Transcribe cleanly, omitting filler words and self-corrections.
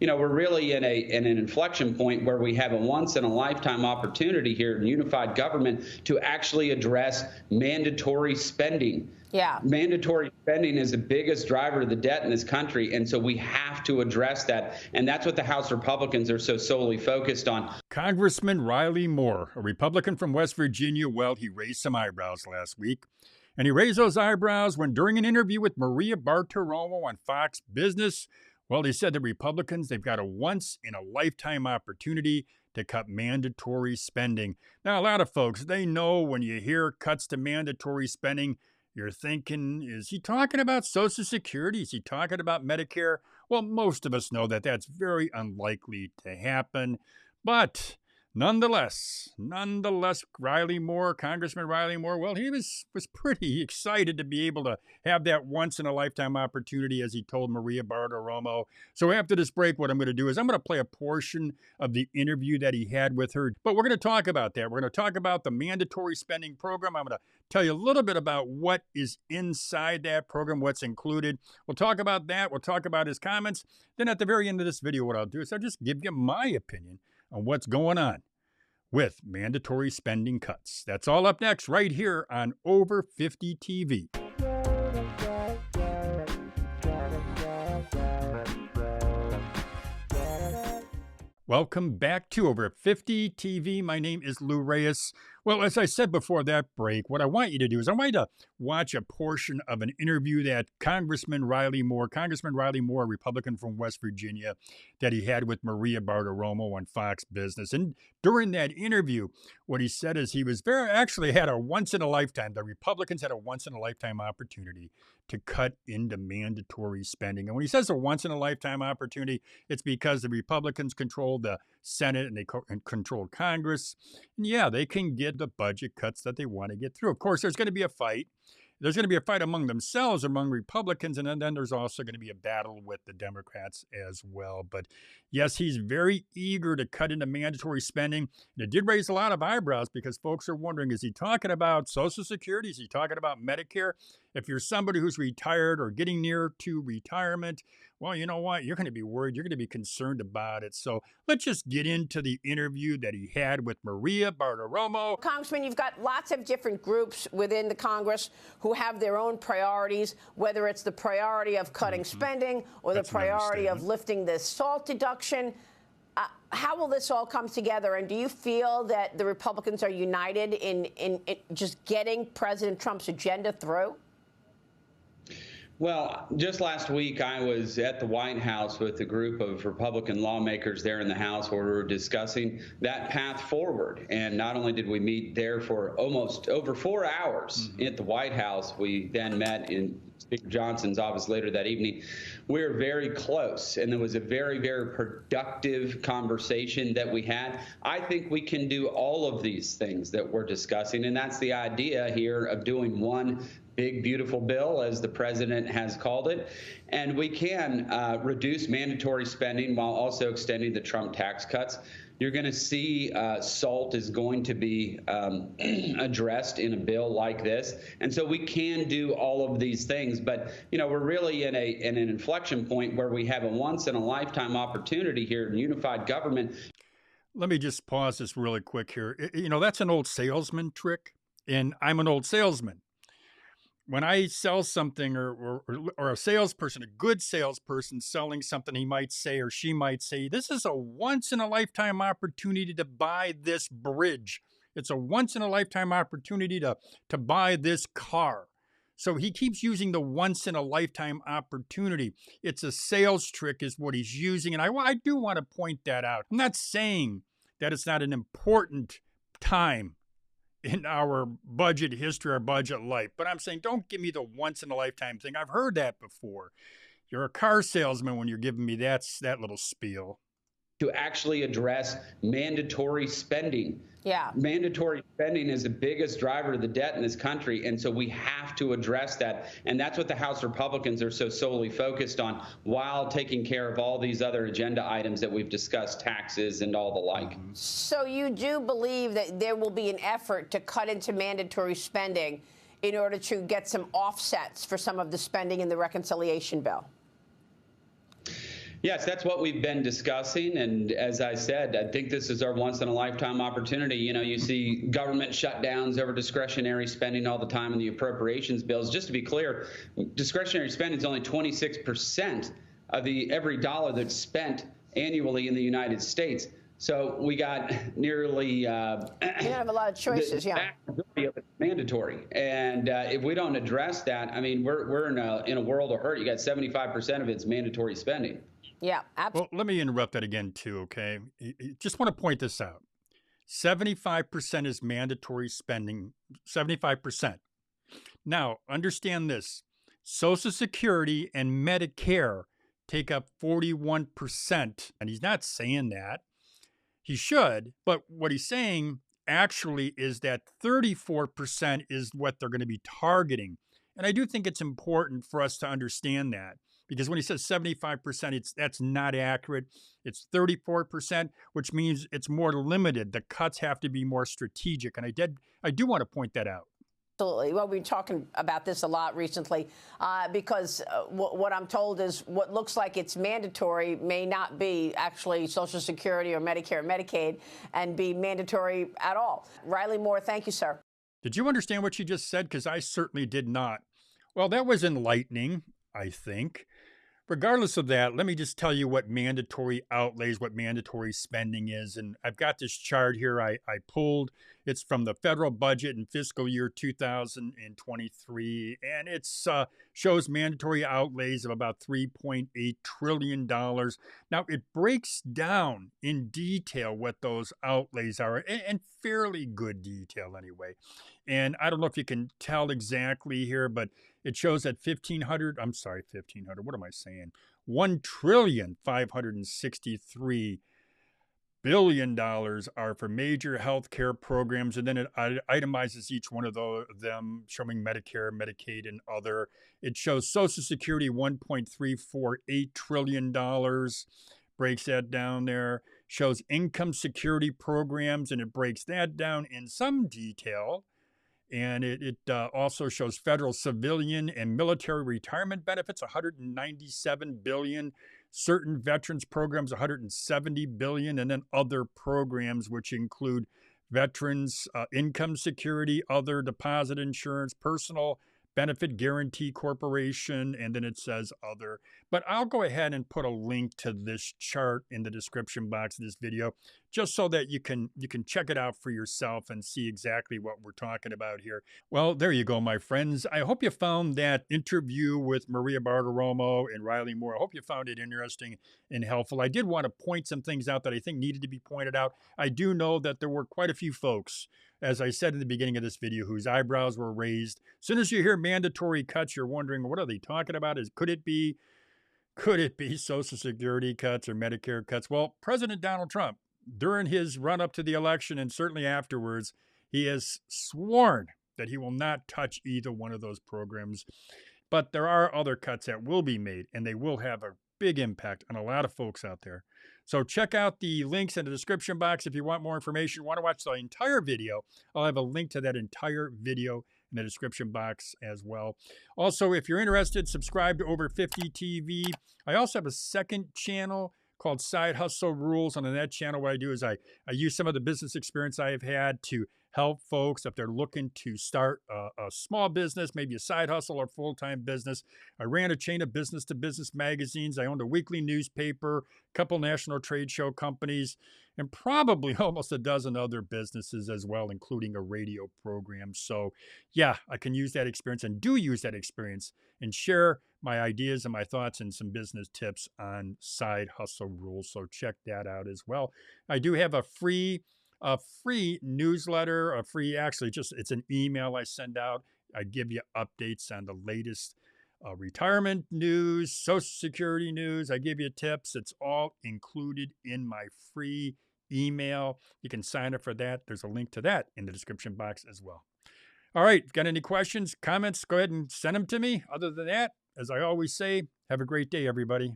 We're really in an inflection point where we have a once in a lifetime opportunity here in unified government to actually address mandatory spending. Yeah. Mandatory spending is the biggest driver of the debt in this country. And so we have to address that. And that's what the House Republicans are so solely focused on. Congressman Riley Moore, a Republican from West Virginia, well, he raised some eyebrows last week. And he raised those eyebrows when, during an interview with Maria Bartiromo on Fox Business, well, he said the Republicans, they've got a once-in-a-lifetime opportunity to cut mandatory spending. Now, a lot of folks, they know when you hear cuts to mandatory spending, you're thinking, is he talking about Social Security? Is he talking about Medicare? Well, most of us know that that's very unlikely to happen. But nonetheless, Riley Moore, Congressman Riley Moore, well, he was pretty excited to be able to have that once-in-a-lifetime opportunity, as he told Maria Bartiromo. So after this break, what I'm going to do is I'm going to play a portion of the interview that he had with her. But we're going to talk about that. We're going to talk about the mandatory spending program. I'm going to tell you a little bit about what is inside that program, what's included. We'll talk about that. We'll talk about his comments. Then at the very end of this video, what I'll do is I'll just give you my opinion on what's going on with mandatory spending cuts. That's all up next right here on Over 50 TV. Welcome back to Over 50 TV. My name is Lou Reyes. Well, as I said before that break, what I want you to do is I want you to watch a portion of an interview that Congressman Riley Moore, a Republican from West Virginia, that he had with Maria Bartiromo on Fox Business. And during that interview, what he said is he was had a once-in-a-lifetime, the Republicans had a once-in-a-lifetime opportunity to cut into mandatory spending. And when he says a once-in-a-lifetime opportunity, it's because the Republicans control the Senate and they control Congress. And yeah, they can get the budget cuts that they want to get through. Of course, there's going to be a fight. There's going to be a fight among themselves, among Republicans, and then there's also going to be a battle with the Democrats as well. But yes, he's very eager to cut into mandatory spending. And it did raise a lot of eyebrows because folks are wondering, is he talking about Social Security? Is he talking about Medicare? If you're somebody who's retired or getting near to retirement, well, you know what? You're going to be worried. You're going to be concerned about it. So let's just get into the interview that he had with Maria Bartiromo. Congressman, you've got lots of different groups within the Congress who have their own priorities, whether it's the priority of cutting spending or the priority of lifting the SALT deduction. How will this all come together? And do you feel that the Republicans are united in just getting President Trump's agenda through? Well, just last week, I was at the White House with a group of Republican lawmakers there in the House where we were discussing that path forward. And not only did we meet there for almost over 4 hours at the White House, we then met in Speaker Johnson's office later that evening. We were very close, and there was a very, very productive conversation that we had. I think we can do all of these things that we're discussing, and that's the idea here of doing one big, beautiful bill, as the president has called it. And we can reduce mandatory spending while also extending the Trump tax cuts. You're going to see SALT is going to be addressed in a bill like this. And so we can do all of these things. But, we're really in an inflection point where we have a once-in-a-lifetime opportunity here in unified government. Let me just pause this really quick here. That's an old salesman trick, and I'm an old salesman. When I sell something or a salesperson, a good salesperson selling something, he might say or she might say, this is a once-in-a-lifetime opportunity to buy this bridge. It's a once-in-a-lifetime opportunity to buy this car. So he keeps using the once-in-a-lifetime opportunity. It's a sales trick is what he's using, and I do want to point that out. I'm not saying that it's not an important time in our budget history, our budget life. But I'm saying, don't give me the once-in-a-lifetime thing. I've heard that before. You're a car salesman when you're giving me that little spiel. To actually address mandatory spending. Yeah. Mandatory spending is the biggest driver of the debt in this country, and so we have to address that. And that's what the House Republicans are so solely focused on, while taking care of all these other agenda items that we've discussed, taxes and all the like. So you do believe that there will be an effort to cut into mandatory spending in order to get some offsets for some of the spending in the reconciliation bill? Yes, that's what we've been discussing. And as I said, I think this is our once in a lifetime opportunity. You know, you see government shutdowns over discretionary spending all the time in the appropriations bills. Just to be clear, discretionary spending is only 26% of every dollar that's spent annually in the United States. So we got nearly you have a lot of choices, the yeah. majority of it's mandatory, and if we don't address that, I mean, we're in a world of hurt. You got 75% of it's mandatory spending. Yeah, absolutely. Well, let me interrupt that again, too, okay? Just want to point this out. 75% is mandatory spending, 75%. Now, understand this. Social Security and Medicare take up 41%. And he's not saying that. He should. But what he's saying actually is that 34% is what they're going to be targeting. And I do think it's important for us to understand that. Because when he says 75%, that's not accurate. It's 34%, which means it's more limited. The cuts have to be more strategic. And I do want to point that out. Absolutely. Well, we've been talking about this a lot recently because what I'm told is what looks like it's mandatory may not be actually Social Security or Medicare and Medicaid and be mandatory at all. Riley Moore, thank you, sir. Did you understand what she just said? Because I certainly did not. Well, that was enlightening, I think. Regardless of that, let me just tell you what mandatory outlays, what mandatory spending is. And I've got this chart here I pulled. It's from the federal budget in fiscal year 2023, and it shows mandatory outlays of about $3.8 trillion. Now, it breaks down in detail what those outlays are, and fairly good detail anyway. And I don't know if you can tell exactly here, but it shows that $1,563 billion are for major health care programs, and then it itemizes each one of them, showing Medicare, Medicaid, and other. It shows Social Security, $1.348 trillion, breaks that down there. Shows income security programs, and it breaks that down in some detail. And it also shows federal civilian and military retirement benefits, $197 billion, certain veterans programs, $170 billion, and then other programs, which include veterans income security, other deposit insurance, personal benefit guarantee corporation, and then it says other. But I'll go ahead and put a link to this chart in the description box of this video, just so that you can check it out for yourself and see exactly what we're talking about here. Well, there you go, my friends. I hope you found that interview with Maria Bartiromo and Riley Moore. I hope you found it interesting and helpful. I did want to point some things out that I think needed to be pointed out. I do know that there were quite a few folks, as I said in the beginning of this video, whose eyebrows were raised. As soon as you hear mandatory cuts, you're wondering, what are they talking about? Could it be Social Security cuts or Medicare cuts? Well, President Donald Trump, during his run-up to the election and certainly afterwards, he has sworn that he will not touch either one of those programs. But there are other cuts that will be made, and they will have a big impact on a lot of folks out there. So check out the links in the description box if you want more information. Want to watch the entire video, I'll have a link to that entire video in the description box as well. Also, if you're interested, subscribe to Over 50 TV. I also have a second channel called Side Hustle Rules. And on that channel, what I do is I use some of the business experience I have had to help folks if they're looking to start a small business, maybe a side hustle or full-time business. I ran a chain of business-to-business magazines. I owned a weekly newspaper, a couple national trade show companies, and probably almost a dozen other businesses as well, including a radio program. So yeah, I can use that experience and do use that experience and share my ideas and my thoughts and some business tips on Side Hustle Rules. So check that out as well. I do have a free newsletter, it's an email I send out. I give you updates on the latest retirement news, Social Security news. I give you tips. It's all included in my free email. You can sign up for that. There's a link to that in the description box as well. All right, if you've got any questions, comments, go ahead and send them to me. Other than that, as I always say, have a great day, everybody.